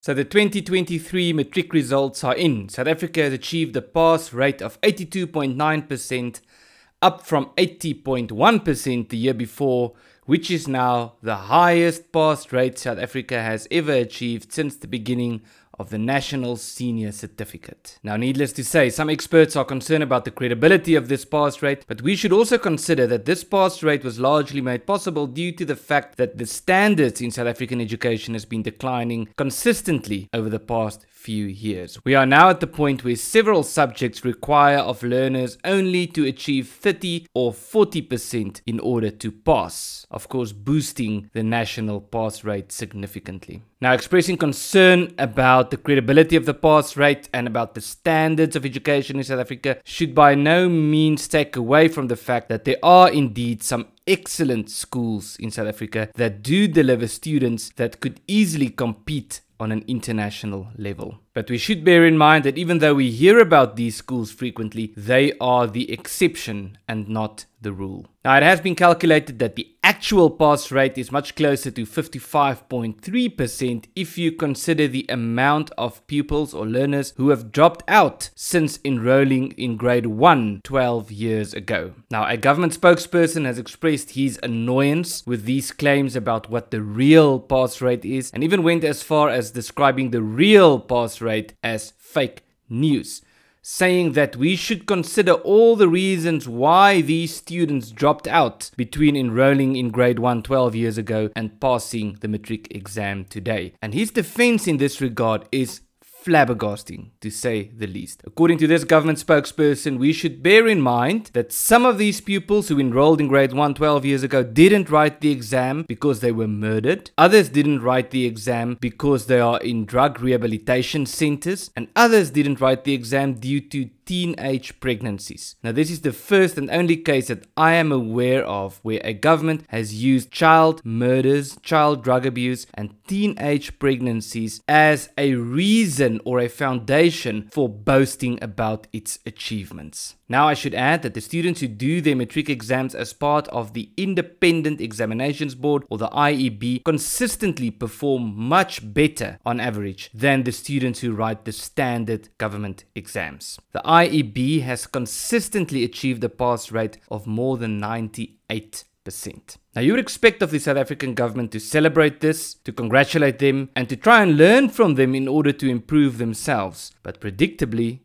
So the 2023 matric results are in. South Africa has achieved a pass rate of 82.9%, up from 80.1% the year before, which is now the highest pass rate South Africa has ever achieved since the beginning of the National Senior Certificate. Now, needless to say, some experts are concerned about the credibility of this pass rate, but we should also consider that this pass rate was largely made possible due to the fact that the standards in South African education has been declining consistently over the past few years. We are now at the point where several subjects require of learners only to achieve 30 or 40% in order to pass, of course boosting the national pass rate significantly. Now, expressing concern about the credibility of the pass rate and about the standards of education in South Africa should by no means take away from the fact that there are indeed some excellent schools in South Africa that do deliver students that could easily compete on an international level. But we should bear in mind that even though we hear about these schools frequently, they are the exception and not the rule. Now, it has been calculated that the actual pass rate is much closer to 55.3% if you consider the amount of pupils or learners who have dropped out since enrolling in grade 1 12 years ago. Now, a government spokesperson has expressed his annoyance with these claims about what the real pass rate is, and even went as far as describing the real pass rate as fake news, saying that we should consider all the reasons why these students dropped out between enrolling in grade 1 12 years ago and passing the matric exam today. And his defense in this regard is flabbergasting, to say the least. According to this government spokesperson, we should bear in mind that some of these pupils who enrolled in grade 1 12 years ago didn't write the exam because they were murdered. Others didn't write the exam because they are in drug rehabilitation centers. And others didn't write the exam due to teenage pregnancies. Now, this is the first and only case that I am aware of where a government has used child murders, child drug abuse, and teenage pregnancies as a reason or a foundation for boasting about its achievements. Now, I should add that the students who do their matric exams as part of the Independent Examinations Board, or the IEB, consistently perform much better on average than the students who write the standard government exams. The IEB has consistently achieved a pass rate of more than 98%. Now, you would expect of the South African government to celebrate this, to congratulate them, and to try and learn from them in order to improve themselves. But predictably,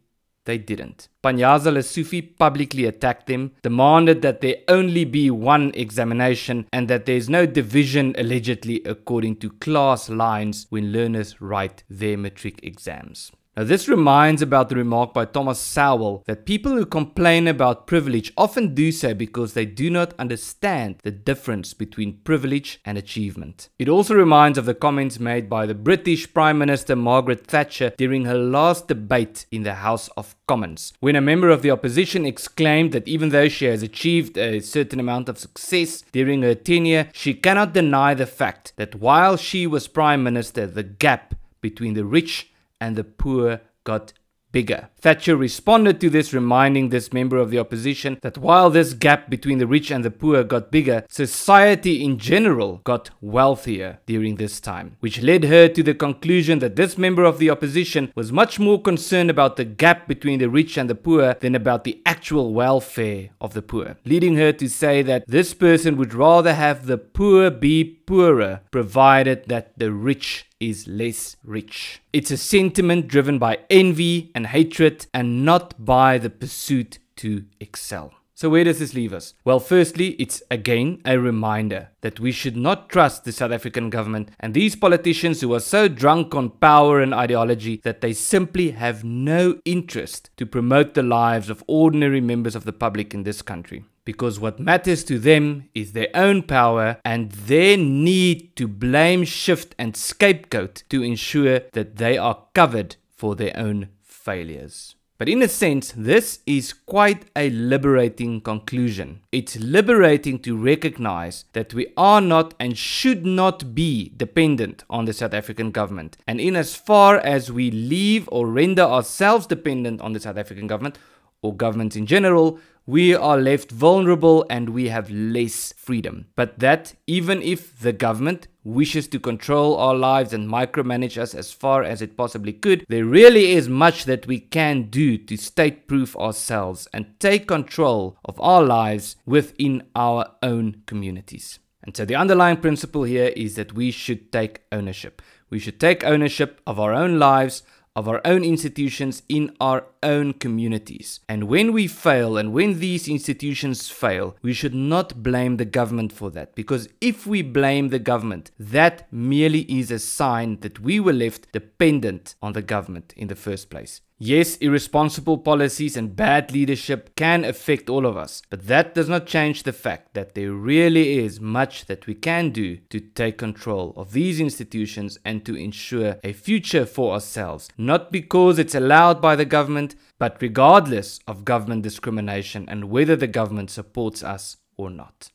they didn't. Panyaza Lesufi publicly attacked them, demanded that there only be one examination and that there is no division allegedly according to class lines when learners write their matric exams. Now, this reminds about the remark by Thomas Sowell that people who complain about privilege often do so because they do not understand the difference between privilege and achievement. It also reminds of the comments made by the British Prime Minister Margaret Thatcher during her last debate in the House of Commons, when a member of the opposition exclaimed that even though she has achieved a certain amount of success during her tenure, she cannot deny the fact that while she was Prime Minister, the gap between the rich and the poor got bigger. Thatcher responded to this, reminding this member of the opposition that while this gap between the rich and the poor got bigger, society in general got wealthier during this time, which led her to the conclusion that this member of the opposition was much more concerned about the gap between the rich and the poor than about the actual welfare of the poor, leading her to say that this person would rather have the poor be poorer, provided that the rich is less rich. It's a sentiment driven by envy and hatred and not by the pursuit to excel. So where does this leave us? Well, firstly, it's again a reminder that we should not trust the South African government and these politicians who are so drunk on power and ideology that they simply have no interest to promote the lives of ordinary members of the public in this country. Because what matters to them is their own power and their need to blame, shift and scapegoat to ensure that they are covered for their own failures. But in a sense, this is quite a liberating conclusion. It's liberating to recognize that we are not and should not be dependent on the South African government. And in as far as we leave or render ourselves dependent on the South African government, or governments in general, we are left vulnerable and we have less freedom. But that, even if the government wishes to control our lives and micromanage us as far as it possibly could, there really is much that we can do to state-proof ourselves and take control of our lives within our own communities. And so the underlying principle here is that we should take ownership. We should take ownership of our own lives, of our own institutions in our own communities. And when we fail and when these institutions fail, we should not blame the government for that. Because if we blame the government, that merely is a sign that we were left dependent on the government in the first place. Yes, irresponsible policies and bad leadership can affect all of us, but that does not change the fact that there really is much that we can do to take control of these institutions and to ensure a future for ourselves. Not because it's allowed by the government, but regardless of government discrimination and whether the government supports us or not.